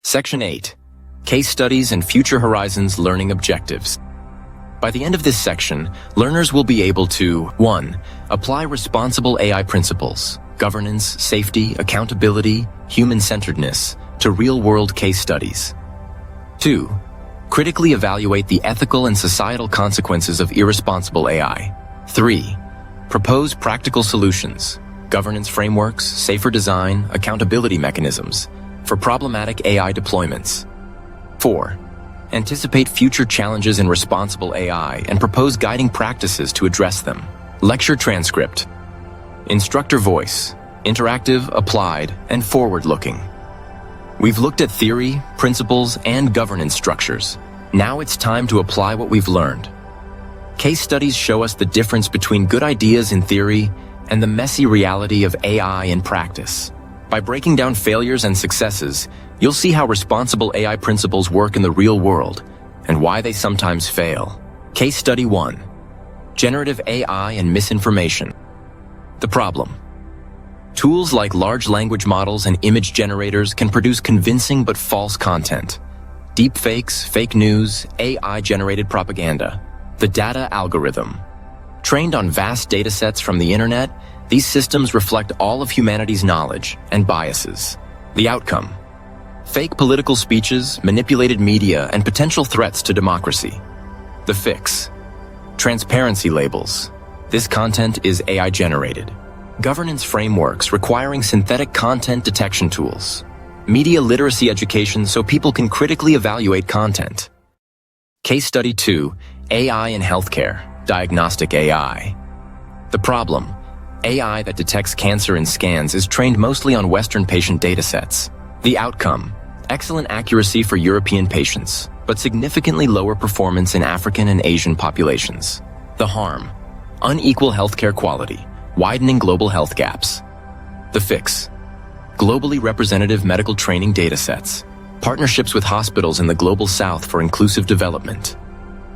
Section 8. Case Studies and Future Horizons Learning Objectives. By the end of this section, learners will be able to 1. Apply responsible AI principles, governance, safety, accountability, human-centeredness to real-world case studies. 2. Critically evaluate the ethical and societal consequences of irresponsible AI. 3. Propose practical solutions, governance frameworks, safer design, accountability mechanisms for problematic AI deployments. 4. Anticipate future challenges in responsible AI and propose guiding practices to address them. Lecture transcript. Instructor voice, interactive, applied, and forward-looking. We've looked at theory, principles, and governance structures. Now it's time to apply what we've learned. Case studies show us the difference between good ideas in theory and the messy reality of AI in practice. By breaking down failures and successes, you'll see how responsible AI principles work in the real world and why they sometimes fail. Case Study 1. Generative AI and Misinformation. The problem. Tools like large language models and image generators can produce convincing but false content. Deepfakes, fake news, AI-generated propaganda. The data algorithm. Trained on vast datasets from the internet, these systems reflect all of humanity's knowledge and biases. The outcome. Fake political speeches, manipulated media, and potential threats to democracy. The fix. Transparency labels. This content is AI-generated. Governance frameworks requiring synthetic content detection tools. Media literacy education so people can critically evaluate content. Case Study 2. AI in Healthcare. Diagnostic AI. The problem. AI that detects cancer in scans is trained mostly on Western patient datasets. The outcome. Excellent accuracy for European patients, but significantly lower performance in African and Asian populations. The harm. Unequal healthcare quality, widening global health gaps. The fix. Globally representative medical training datasets. Partnerships with hospitals in the Global South for inclusive development.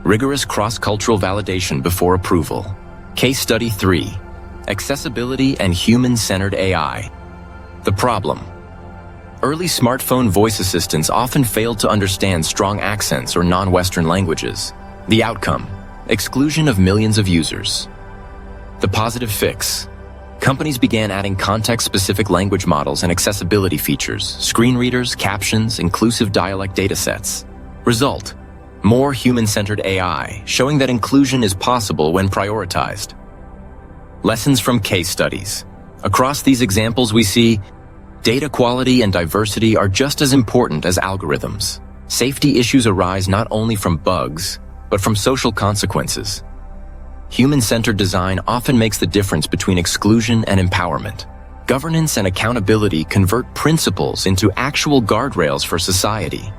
Rigorous cross-cultural validation before approval. Case Study 3. Accessibility and Human-Centered AI. The problem. Early smartphone voice assistants often failed to understand strong accents or non-Western languages. The outcome. Exclusion of millions of users. The positive fix. Companies began adding context-specific language models and accessibility features, screen readers, captions, inclusive dialect datasets. Result. More human-centered AI, showing that inclusion is possible when prioritized. Lessons from case studies. Across these examples we see data quality and diversity are just as important as algorithms. Safety issues arise not only from bugs, but from social consequences. Human-centered design often makes the difference between exclusion and empowerment. Governance and accountability convert principles into actual guardrails for society.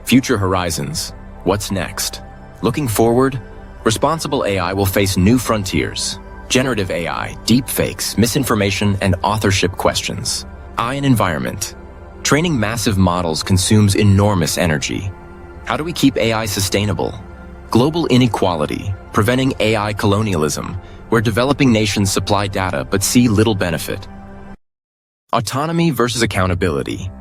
Future horizons. What's next? Looking forward, responsible AI will face new frontiers. Generative AI, deepfakes, misinformation, and authorship questions. AI and environment. Training massive models consumes enormous energy. How do we keep AI sustainable? Global inequality, preventing AI colonialism, where developing nations supply data but see little benefit. Autonomy versus accountability.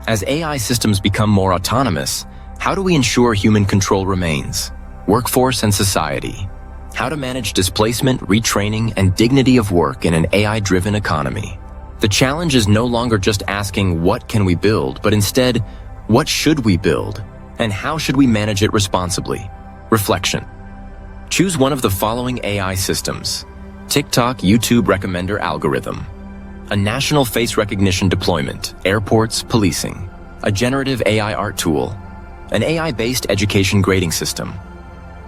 As AI systems become more autonomous, how do we ensure human control remains? Workforce and society. How to manage displacement, retraining, and dignity of work in an AI-driven economy. The challenge is no longer just asking what can we build, but instead, what should we build? And how should we manage it responsibly? Reflection. Choose one of the following AI systems. TikTok YouTube recommender algorithm. A national face recognition deployment, airports, policing. A generative AI art tool. An AI-based education grading system.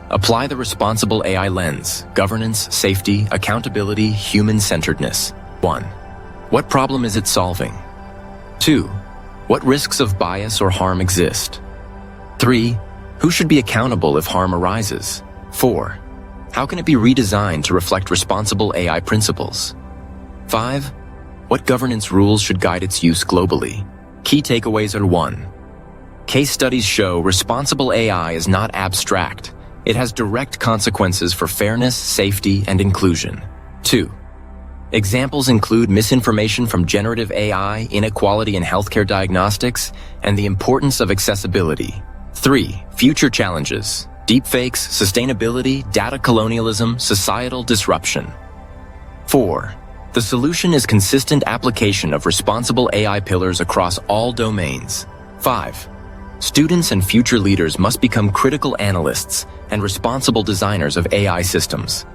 Apply the responsible AI lens, governance, safety, accountability, human-centeredness. 1. What problem is it solving? 2. What risks of bias or harm exist? 3. Who should be accountable if harm arises? 4. How can it be redesigned to reflect responsible AI principles? 5. What governance rules should guide its use globally? Key takeaways are 1. Case studies show responsible AI is not abstract. It has direct consequences for fairness, safety, and inclusion. 2. Examples include misinformation from generative AI, inequality in healthcare diagnostics, and the importance of accessibility. 3. Future challenges: deepfakes, sustainability, data colonialism, societal disruption. 4. The solution is consistent application of responsible AI pillars across all domains. 5. Students and future leaders must become critical analysts and responsible designers of AI systems.